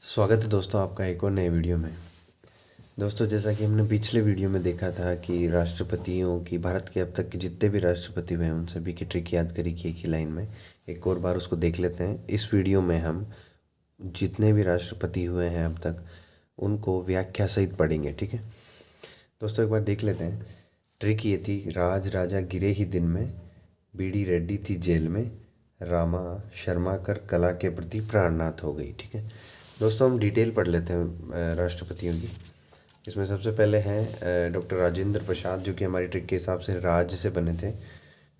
स्वागत है दोस्तों आपका एक और नए वीडियो में। दोस्तों जैसा कि हमने पिछले वीडियो में देखा था कि राष्ट्रपतियों की भारत के अब तक के जितने भी राष्ट्रपति हुए हैं उन सभी की ट्रिक याद करी की एक ही लाइन में। एक और बार उसको देख लेते हैं। इस वीडियो में हम जितने भी राष्ट्रपति हुए हैं अब तक उनको व्याख्या सहित पढ़ेंगे, ठीक है दोस्तों। एक बार देख लेते हैं। ट्रिक ये थी, राज राजा गिरे ही दिन में, बीडी रेड्डी थी जेल में, रामा शर्मा कर कला के प्रति प्राणनाथ हो गई। ठीक है दोस्तों, हम डिटेल पढ़ लेते हैं राष्ट्रपतियों की। इसमें सबसे पहले हैं डॉक्टर राजेंद्र प्रसाद, जो कि हमारी ट्रिक के हिसाब से राज से बने थे।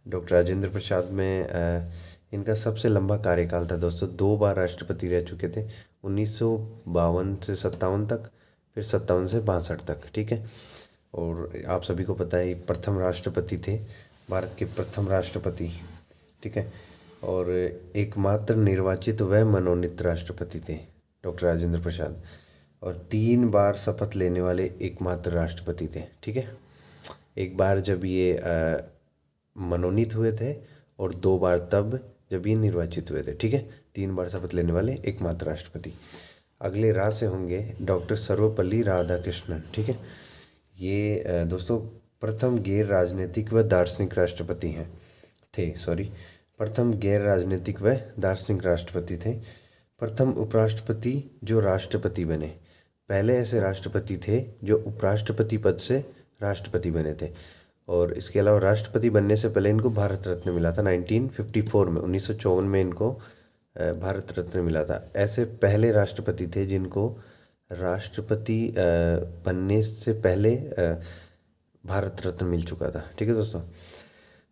डॉक्टर राजेंद्र प्रसाद में इनका सबसे लंबा कार्यकाल था दोस्तों। 2 बार राष्ट्रपति रह चुके थे, 1952 से 57 तक, फिर 57 से 62 तक। ठीक है, और आप सभी को पता है प्रथम राष्ट्रपति थे, भारत के प्रथम राष्ट्रपति। ठीक है, और एकमात्र निर्वाचित व मनोनीत राष्ट्रपति थे डॉक्टर राजेंद्र प्रसाद, और 3 बार शपथ लेने वाले एकमात्र राष्ट्रपति थे। ठीक है, एक बार जब ये मनोनीत हुए थे और 2 बार तब जब ये निर्वाचित हुए थे। ठीक है, 3 बार शपथ लेने वाले एकमात्र राष्ट्रपति। अगले रा से होंगे डॉक्टर सर्वपल्ली राधाकृष्णन। ठीक है, ये दोस्तों प्रथम गैर राजनीतिक व दार्शनिक राष्ट्रपति हैं प्रथम गैर राजनीतिक व दार्शनिक राष्ट्रपति थे। प्रथम उपराष्ट्रपति जो राष्ट्रपति बने। पहले ऐसे राष्ट्रपति थे जो उपराष्ट्रपति पद से राष्ट्रपति बने थे, और इसके अलावा राष्ट्रपति बनने से पहले इनको भारत रत्न मिला था 1954 में, 1954 में इनको भारत रत्न मिला था। ऐसे पहले राष्ट्रपति थे जिनको राष्ट्रपति बनने से पहले भारत रत्न मिल चुका था। ठीक है दोस्तों,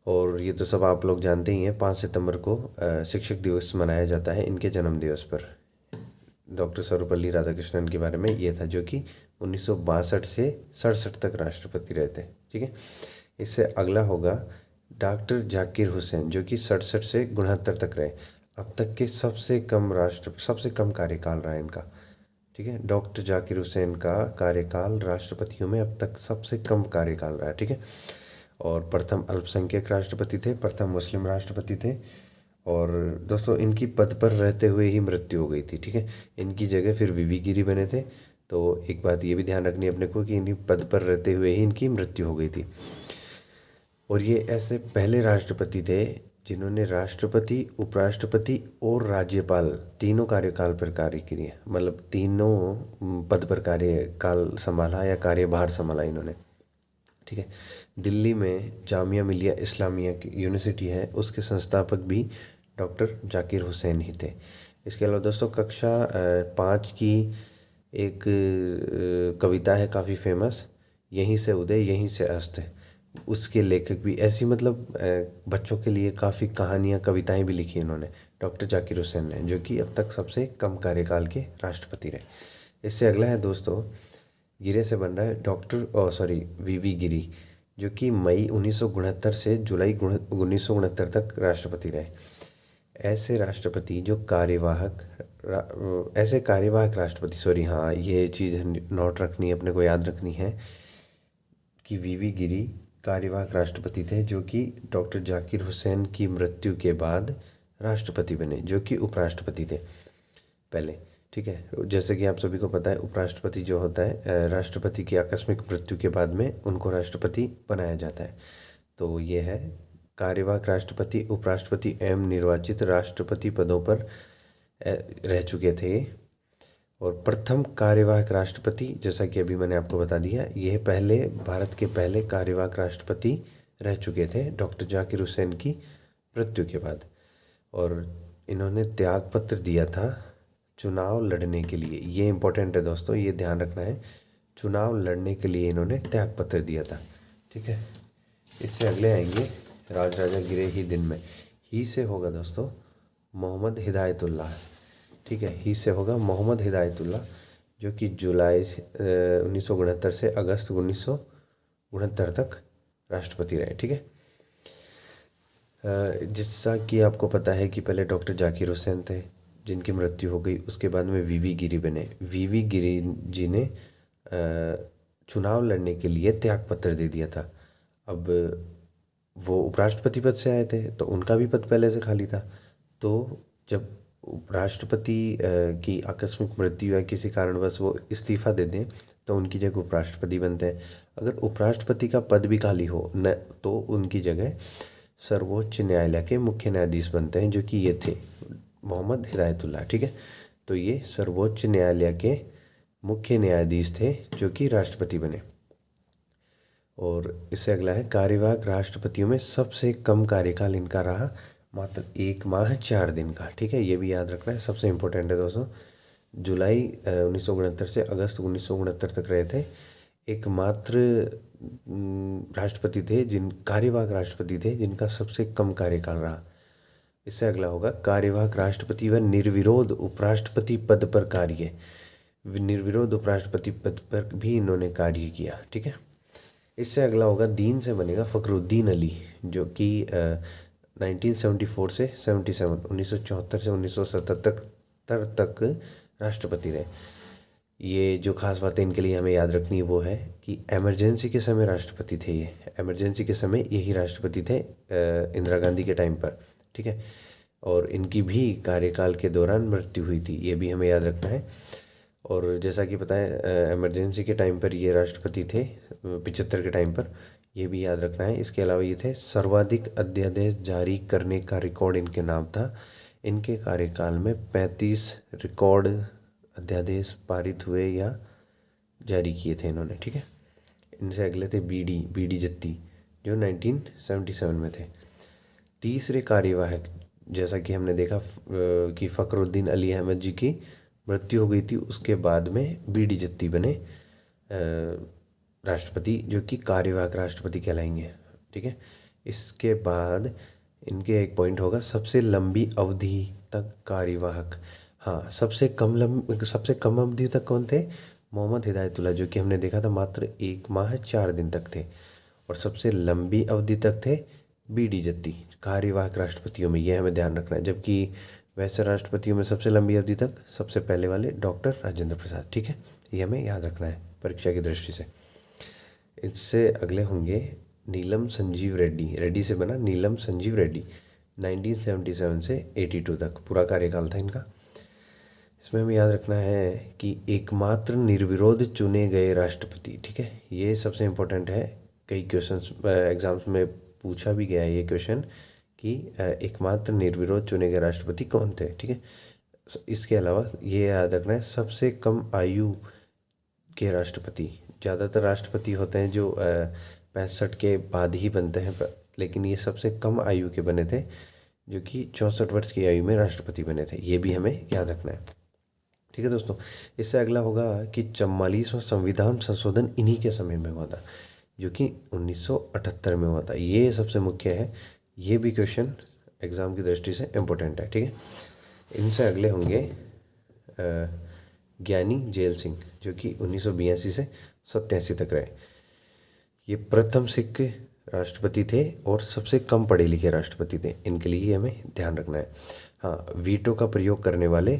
और ये तो सब आप लोग जानते ही हैं। 5 सितंबर को शिक्षक दिवस मनाया जाता है इनके जन्म दिवस पर। डॉक्टर सर्वपल्ली राधाकृष्णन के बारे में ये था, जो कि 1962 से 67 तक राष्ट्रपति रहे थे। ठीक है, इससे अगला होगा डॉक्टर जाकिर हुसैन, जो कि 67 से 69 तक रहे। अब तक के सबसे कम कार्यकाल रहा इनका। ठीक है, डॉक्टर जाकिर हुसैन का कार्यकाल राष्ट्रपतियों में अब तक सबसे कम कार्यकाल रहा है। ठीक है, और प्रथम अल्पसंख्यक राष्ट्रपति थे, प्रथम मुस्लिम राष्ट्रपति थे, और दोस्तों इनकी पद पर रहते हुए ही मृत्यु हो गई थी। ठीक है, इनकी जगह फिर वीवी गिरी बने थे। तो एक बात ये भी ध्यान रखनी है अपने को कि इनकी पद पर रहते हुए ही इनकी मृत्यु हो गई थी। और ये ऐसे पहले राष्ट्रपति थे जिन्होंने राष्ट्रपति, उपराष्ट्रपति और राज्यपाल तीनों कार्यकाल पर कार्य किए, मतलब तीनों पद पर कार्यकाल संभाला या कार्यभार संभाला इन्होंने। ठीक है, दिल्ली में जामिया मिलिया इस्लामिया की यूनिवर्सिटी है, उसके संस्थापक भी डॉक्टर जाकिर हुसैन ही थे। इसके अलावा दोस्तों कक्षा 5 की एक कविता है काफ़ी फेमस, यहीं से उदय यहीं से अस्त। उसके लेखक भी ऐसी, मतलब बच्चों के लिए काफ़ी कहानियाँ, कविताएं भी लिखी इन्होंने, डॉक्टर जाकिर हुसैन ने, जो कि अब तक सबसे कम कार्यकाल के राष्ट्रपति रहे। इससे अगला है दोस्तों, गिरे से बन रहा है वीवी गिरी, जो कि मई 1969 से जुलाई 1969 तक राष्ट्रपति रहे। ऐसे राष्ट्रपति जो कार्यवाहक राष्ट्रपति, हाँ ये चीज़ नोट रखनी है, अपने को याद रखनी है कि वीवी गिरी कार्यवाहक राष्ट्रपति थे, जो कि डॉक्टर जाकिर हुसैन की मृत्यु के बाद राष्ट्रपति बने, जो कि उपराष्ट्रपति थे पहले। ठीक है, जैसे कि आप सभी को पता है उपराष्ट्रपति जो होता है, राष्ट्रपति की आकस्मिक मृत्यु के बाद में उनको राष्ट्रपति बनाया जाता है। तो ये है कार्यवाहक राष्ट्रपति, उपराष्ट्रपति एवं निर्वाचित राष्ट्रपति पदों पर रह चुके थे। और प्रथम कार्यवाहक राष्ट्रपति, जैसा कि अभी मैंने आपको बता दिया, यह पहले भारत के पहले कार्यवाहक राष्ट्रपति रह चुके थे डॉक्टर जाकिर हुसैन की मृत्यु के बाद। और इन्होंने त्याग पत्र दिया था चुनाव लड़ने के लिए। ये इम्पोर्टेंट है दोस्तों, ये ध्यान रखना है, चुनाव लड़ने के लिए इन्होंने त्याग पत्र दिया था। ठीक है, इससे अगले आएंगे राज राजा गिरे ही दिन में। ही से होगा दोस्तों मोहम्मद हिदायतुल्लाह। ठीक है, ही से होगा मोहम्मद हिदायतुल्लाह, जो कि जुलाई 1969 से अगस्त 1969 तक राष्ट्रपति रहे। ठीक है, जैसा कि आपको पता है कि पहले डॉक्टर जाकिर हुसैन थे जिनकी मृत्यु हो गई, उसके बाद में वीवी गिरी बने। वीवी गिरी जी ने चुनाव लड़ने के लिए त्याग पत्र दे दिया था। अब वो उपराष्ट्रपति पद से आए थे तो उनका भी पद पहले से खाली था, तो जब राष्ट्रपति की आकस्मिक मृत्यु या किसी कारणवश वो इस्तीफा दे दें तो उनकी जगह उपराष्ट्रपति बनते हैं। अगर उपराष्ट्रपति का पद भी खाली हो न तो उनकी जगह सर्वोच्च न्यायालय के मुख्य न्यायाधीश बनते हैं, जो कि ये थे मोहम्मद हिदायतुल्लाह। ठीक है, तो ये सर्वोच्च न्यायालय के मुख्य न्यायाधीश थे जो कि राष्ट्रपति बने। और इससे अगला है कार्यवाहक राष्ट्रपतियों में सबसे कम कार्यकाल इनका रहा मात्र 1 माह 4 दिन का। ठीक है, ये भी याद रखना है, सबसे इम्पोर्टेंट है दोस्तों। जुलाई 1969 से अगस्त 1969 तक रहे थे। एकमात्र राष्ट्रपति थे कार्यवाहक राष्ट्रपति थे जिनका सबसे कम कार्यकाल रहा। इससे अगला होगा कार्यवाहक राष्ट्रपति व निर्विरोध उपराष्ट्रपति पद पर कार्य। निर्विरोध उपराष्ट्रपति पद पर भी इन्होंने कार्य किया। ठीक है, इससे अगला होगा दीन से बनेगा फखरुद्दीन अली, जो कि 1974 से 77 1974 से 1977 तक राष्ट्रपति रहे। ये जो खास बातें इनके लिए हमें याद रखनी है वो है कि इमरजेंसी के समय राष्ट्रपति थे। ये इमरजेंसी के समय यही राष्ट्रपति थे इंदिरा गांधी के टाइम पर। ठीक है, और इनकी भी कार्यकाल के दौरान मृत्यु हुई थी, ये भी हमें याद रखना है। और जैसा कि पता है इमरजेंसी के टाइम पर ये राष्ट्रपति थे 75 के टाइम पर, ये भी याद रखना है। इसके अलावा ये थे सर्वाधिक अध्यादेश जारी करने का रिकॉर्ड इनके नाम था। इनके कार्यकाल में 35 रिकॉर्ड अध्यादेश पारित हुए या जारी किए थे इन्होंने। ठीक है, इनसे अगले थे बी डी जत्ती जो 1977 में थे। तीसरे कार्यवाहक, जैसा कि हमने देखा कि फ़खरुद्दीन अली अहमद जी की मृत्यु हो गई थी, उसके बाद में बी डी जत्ती बने राष्ट्रपति, जो कि कार्यवाहक राष्ट्रपति कहलाएंगे। ठीक है, इसके बाद इनके एक पॉइंट होगा सबसे लंबी अवधि तक कार्यवाहक। हाँ, सबसे कम अवधि तक कौन थे? मोहम्मद हिदायतुल्लाह, जो कि हमने देखा था मात्र 1 माह 4 दिन तक थे। और सबसे लंबी अवधि तक थे बी डी जत्ती कार्यवाहक राष्ट्रपतियों में, ये हमें ध्यान रखना है। जबकि वैसे राष्ट्रपतियों में सबसे लंबी अवधि तक सबसे पहले वाले डॉक्टर राजेंद्र प्रसाद। ठीक है, ये हमें याद रखना है परीक्षा की दृष्टि से। इससे अगले होंगे नीलम संजीव रेड्डी, रेड्डी से बना नीलम संजीव रेड्डी, 1977 से 82 तक पूरा कार्यकाल था इनका। इसमें हमें याद रखना है कि एकमात्र निर्विरोध चुने गए राष्ट्रपति। ठीक है, ये सबसे इम्पोर्टेंट है, कई क्वेश्चंस एग्जाम्स में पूछा भी गया है ये क्वेश्चन कि एकमात्र निर्विरोध चुने गए राष्ट्रपति कौन थे। ठीक है, इसके अलावा ये याद रखना है सबसे कम आयु के राष्ट्रपति। ज़्यादातर राष्ट्रपति होते हैं जो 65 के बाद ही बनते हैं, लेकिन ये सबसे कम आयु के बने थे, जो कि 64 वर्ष की आयु में राष्ट्रपति बने थे। ये भी हमें याद रखना है। ठीक है दोस्तों, इससे अगला होगा कि 44वां संविधान संशोधन इन्हीं के समय में हुआ था, जो कि 1978 में हुआ था। ये सबसे मुख्य है, ये भी क्वेश्चन एग्ज़ाम की दृष्टि से इम्पोर्टेंट है। ठीक है, इनसे अगले होंगे ज्ञानी जेल सिंह, जो कि 1982 से 87 तक रहे। ये प्रथम सिख राष्ट्रपति थे और सबसे कम पढ़े लिखे राष्ट्रपति थे। इनके लिए हमें ध्यान रखना है। हाँ, वीटो का प्रयोग करने वाले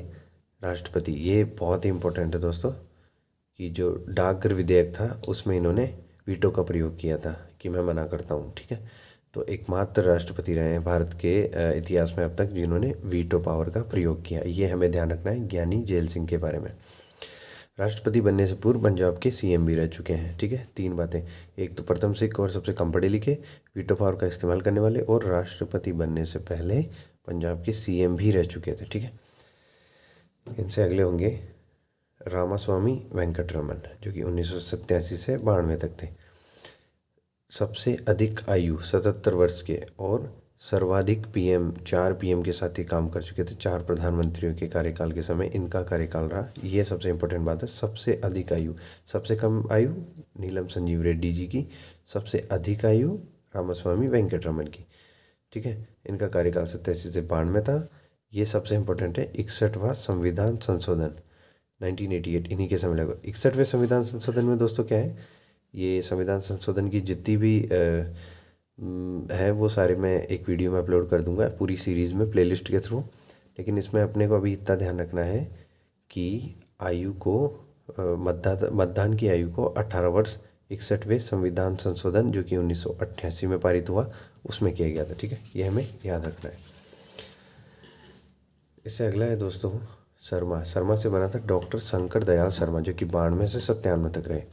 राष्ट्रपति, ये बहुत ही इम्पोर्टेंट है दोस्तों, कि जो डाकघर विधेयक था उसमें इन्होंने वीटो का प्रयोग किया था कि मैं मना करता हूँ। ठीक है, तो एकमात्र राष्ट्रपति रहे हैं भारत के इतिहास में अब तक जिन्होंने वीटो पावर का प्रयोग किया। ये हमें ध्यान रखना है ज्ञानी जेल सिंह के बारे में। राष्ट्रपति बनने से पूर्व पंजाब के सीएम भी रह चुके हैं। ठीक है, 3 बातें, एक तो प्रथम सिख और सबसे कम पढ़े लिखे, वीटो पावर का इस्तेमाल करने वाले, और राष्ट्रपति बनने से पहले पंजाब के सीएम भी रह चुके थे। ठीक है, इनसे अगले होंगे रामास्वामी वेंकटरमन, जो कि 1987 से 92 तक थे। सबसे अधिक आयु 77 वर्ष के और सर्वाधिक पीएम 4 पीएम के साथ ही काम कर चुके थे। 4 प्रधानमंत्रियों के कार्यकाल के समय इनका कार्यकाल रहा। ये सबसे इम्पोर्टेंट बात है। सबसे अधिक आयु, सबसे कम आयु नीलम संजीव रेड्डी जी की, सबसे अधिक आयु रामास्वामी वेंकटरमन की। ठीक है, इनका कार्यकाल 87 से 92 था। ये सबसे इम्पोर्टेंट है। 61वां संविधान संशोधन 1988 इन्हीं के समय लगा। 61वें संविधान संशोधन में दोस्तों क्या है, ये संविधान संशोधन की जितनी भी है वो सारे मैं एक वीडियो में अपलोड कर दूंगा पूरी सीरीज़ में प्लेलिस्ट के थ्रू। लेकिन इसमें अपने को अभी इतना ध्यान रखना है कि आयु को मतदान की आयु को 18 वर्ष 61वें संविधान संशोधन जो कि 1988 में पारित हुआ उसमें किया गया था। ठीक है, ये हमें याद रखना है। इससे अगला है दोस्तों शर्मा। शर्मा से बना था डॉक्टर शंकर दयाल शर्मा, जो कि 92 से 97 तक रहे।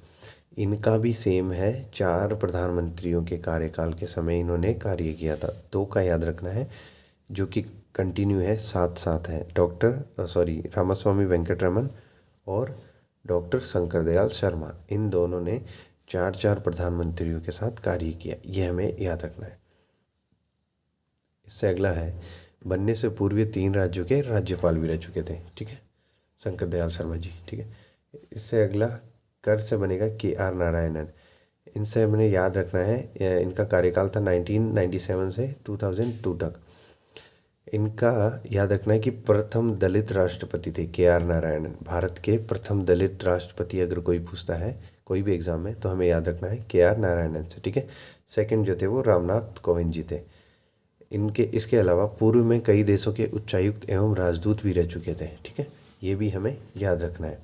इनका भी सेम है, 4 प्रधानमंत्रियों के कार्यकाल के समय इन्होंने कार्य किया था। 2 का याद रखना है जो कि कंटिन्यू है, साथ साथ है, रामास्वामी वेंकटरमन और डॉक्टर शंकर दयाल शर्मा। इन दोनों ने 4 प्रधानमंत्रियों के साथ कार्य किया, ये हमें याद रखना है। इससे अगला है बनने से पूर्व 3 राज्यों के राज्यपाल भी रह चुके थे, ठीक है, शंकर दयाल शर्मा जी, ठीक है। इससे अगला कर से बनेगा KR नारायणन। इनसे हमें याद रखना है, इनका कार्यकाल था 1997 से 2002 तक। इनका याद रखना है कि प्रथम दलित राष्ट्रपति थे KR नारायणन। भारत के प्रथम दलित राष्ट्रपति अगर कोई पूछता है कोई भी एग्जाम में तो हमें याद रखना है KR नारायणन से, ठीक है। सेकंड जो थे वो रामनाथ कोविंद जी थे। इसके अलावा पूर्व में कई देशों के उच्चायुक्त एवं राजदूत भी रह चुके थे, ठीक है, ये भी हमें याद रखना है,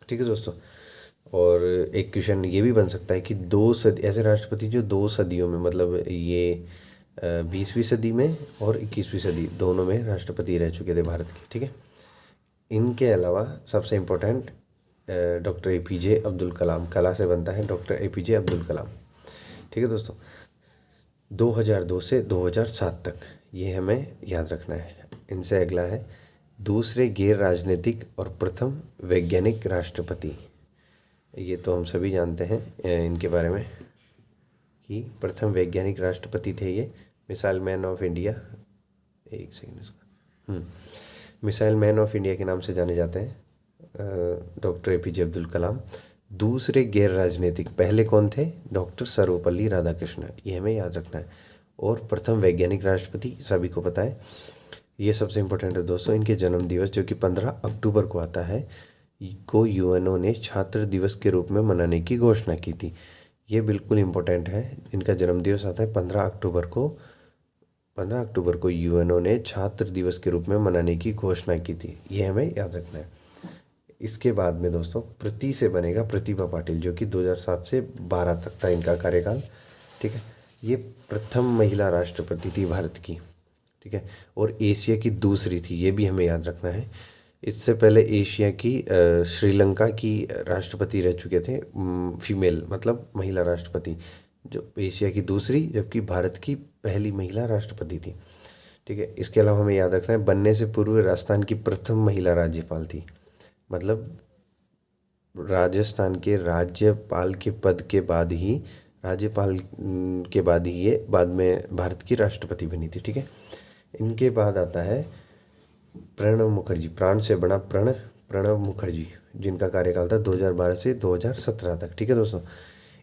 ठीक है दोस्तों। और एक क्वेश्चन ये भी बन सकता है कि 2 सदी ऐसे राष्ट्रपति जो 2 सदियों में, मतलब ये 20वीं सदी में और 21वीं सदी दोनों में राष्ट्रपति रह चुके थे भारत के, ठीक है। इनके अलावा सबसे important doctor APJ Abdul Kalam. कला से बनता है डॉक्टर APJ अब्दुल कलाम, ठीक है दोस्तों। 2002 से 2007 तक ये हमें याद रखना है। इनसे अगला है दूसरे गैर राजनीतिक और प्रथम वैज्ञानिक राष्ट्रपति। ये तो हम सभी जानते हैं इनके बारे में कि प्रथम वैज्ञानिक राष्ट्रपति थे ये मिसाइल मैन ऑफ इंडिया। एक सेकंड इसका मिसाइल मैन ऑफ इंडिया के नाम से जाने जाते हैं डॉक्टर APJ अब्दुल कलाम। दूसरे गैर राजनीतिक, पहले कौन थे? डॉक्टर सर्वपल्ली राधाकृष्ण, ये हमें याद रखना है। और प्रथम वैज्ञानिक राष्ट्रपति सभी को पता है, ये सबसे इम्पोर्टेंट है दोस्तों। इनके जन्म दिवस जो कि 15 अक्टूबर को आता है को UNO ने छात्र दिवस के रूप में मनाने की घोषणा की थी। ये बिल्कुल इम्पोर्टेंट है, इनका जन्म दिवस आता है 15 अक्टूबर को। 15 अक्टूबर को UNO ने छात्र दिवस के रूप में मनाने की घोषणा की थी, ये हमें याद रखना है। इसके बाद में दोस्तों प्रति से बनेगा प्रतिभा पाटिल, जो कि 2007 से 12 तक था इनका कार्यकाल, ठीक है। ये प्रथम महिला राष्ट्रपति थी भारत की, ठीक है, और एशिया की दूसरी थी, ये भी हमें याद रखना है। इससे पहले एशिया की श्रीलंका की राष्ट्रपति रह चुके थे, फीमेल मतलब महिला राष्ट्रपति, जो एशिया की दूसरी, जबकि भारत की पहली महिला राष्ट्रपति थी, ठीक है। इसके अलावा हमें याद रखना है बनने से पूर्व राजस्थान की प्रथम महिला राज्यपाल थी, मतलब राजस्थान के राज्यपाल के पद के बाद ही, राज्यपाल के बाद ही ये बाद में भारत की राष्ट्रपति बनी थी, ठीक है। इनके बाद आता है प्रणब मुखर्जी, प्राण से बना प्रणब मुखर्जी, जिनका कार्यकाल था 2012 से 2017 तक, ठीक है दोस्तों।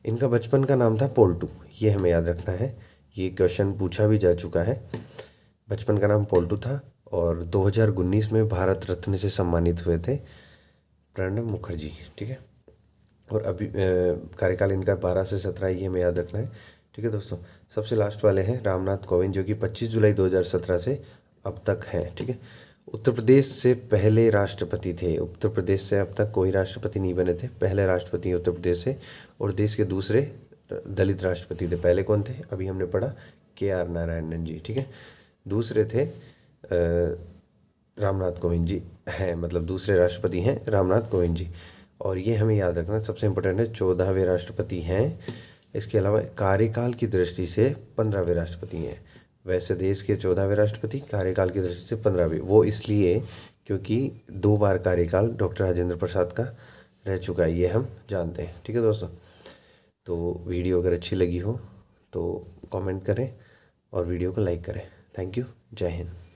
इनका बचपन का नाम था पोल्टू, ये हमें याद रखना है, ये क्वेश्चन पूछा भी जा चुका है। बचपन का नाम पोल्टू था और 2019 में भारत रत्न से सम्मानित हुए थे प्रणब मुखर्जी, ठीक है। और अभी कार्यकाल इनका 12 से 17, ये हमें याद रखना है, ठीक है दोस्तों। सबसे लास्ट वाले हैं रामनाथ कोविंद, जो कि 25 जुलाई 2017 से अब तक हैं, ठीक है। उत्तर प्रदेश से पहले राष्ट्रपति थे, उत्तर प्रदेश से अब तक कोई राष्ट्रपति नहीं बने थे, पहले राष्ट्रपति उत्तर प्रदेश से, और देश के दूसरे दलित राष्ट्रपति थे। पहले कौन थे? अभी हमने पढ़ा KR नारायणन जी, ठीक है। दूसरे थे रामनाथ कोविंद जी हैं, मतलब दूसरे राष्ट्रपति हैं रामनाथ कोविंद जी। और ये हमें याद रखना सबसे इम्पोर्टेंट है, 14वें राष्ट्रपति हैं। इसके अलावा कार्यकाल की दृष्टि से 15वें राष्ट्रपति हैं। वैसे देश के 14वें राष्ट्रपति, कार्यकाल की दृष्टि से 15वें, वो इसलिए क्योंकि 2 बार कार्यकाल डॉक्टर राजेंद्र प्रसाद का रह चुका है, ये हम जानते हैं, ठीक है दोस्तों। तो वीडियो अगर अच्छी लगी हो तो कमेंट करें और वीडियो को लाइक करें। थैंक यू, जय हिंद।